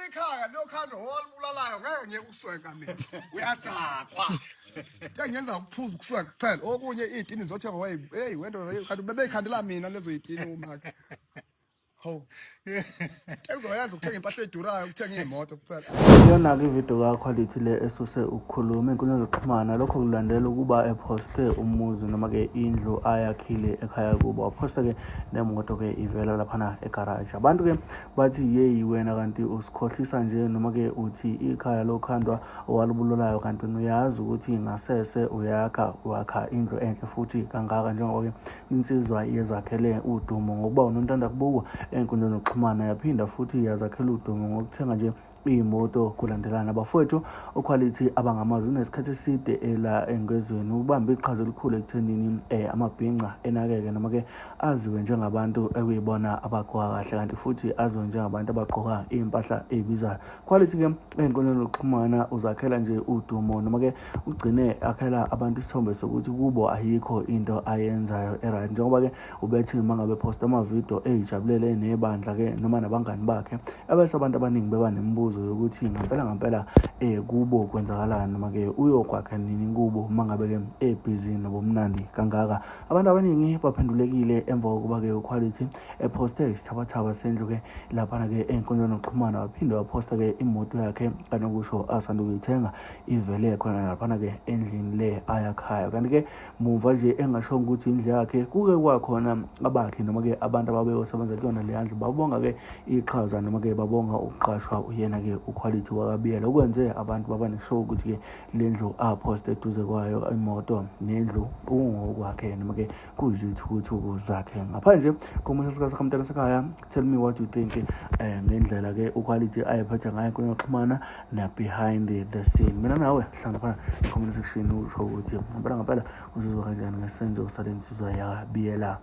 ikhaya lokhando olibulalayo ngeke ukusweka mina uyadzakwa njengenza ukuphuza ukusweka kuphela okunye izitini zothenga hey wena kanti bebeyikhandela mina lezo izitini umake ho ekuzoyenza ukuthenga impahla edurayo ukuthenga imoto kuphela iyona ke ivideo ka quality le esuse ukukhuluma inkundla zokuxhumana lokho kulandela ukuba eposte umuzi noma ke indlu ayakhile ekhaya kubo waposta ke nemoto ke ivela lapha egarage abantu ke bathi yeyi wena kanti usikhohlisa nje noma ke uthi ikhaya lokhandwa owalibulalayo kanti uyazi ukuthi ngasese wakha indlu enhle futhi kangaka njengoba ke insizwa yezakhele udumo ngokuba unontanda kubuka enkundleni zokuxhumana yaphinda futhi yazakhela udumo ngokuthenga nje imoto kulandelana abafowethu oquality abangamazi nesikhathi eside ela engezweni ubamba iqhaza elikhulu ekuthenini amabhinca enakeke noma ke aziwe njengabantu ekuyibona abagqoka kahle kanti futhi aziwe njengabantu abagqoka impahla ezibizayo quality ke enkundleni zokuxhumana uzakhela nje udumo noma ke ugcine akhela abantu isithombe sokuthi kubo ayikho into ayenzayo eright njengoba ke ubethi mangabe posta ama-video ejabulele nebandla ke noma nabangani bakhe abese abantu abaningi beba nemibuzo yokuthi ngempela kubo kwenzakalani noma ke uyokwakha nini kubo mangabe ke busy nobumnandi kangaka abantu abaningi baphendulekile emva kokuba ke uquality eposte isithabathaba sendlu ke lapha ke enkundleni zokuxhumana waphinde waposta ke imoto yakhe kanokusho asanda ukuyithenga ivele khona lapha ke endlini le ayakhaya kanti ke muva nje engasho ukuthi indlu yakhe kuke kwakhona abakhe noma ke abantu ababeyosebenza kuyona le ndlu babonga ke iqhaza noma ke babonga ukuqashwa uyena ke uquality wakabiyela okwenze abantu baba neshow ukuthi ke lendlu aposte eduze kwayo imoto nendlu ungokwakhe noma ke kuyizithukuthuku zakhe ngaphandle komusho sikaSamtana sekhaya tell me what you think ngendlela ke uquality ayephethe ngayo enkundleni yokuxhumana na behind the scene mina nawe hlangana phana comment section usho ukuthi ngempela uzizwa kanjani ngesenzo salensizwa yakabiyela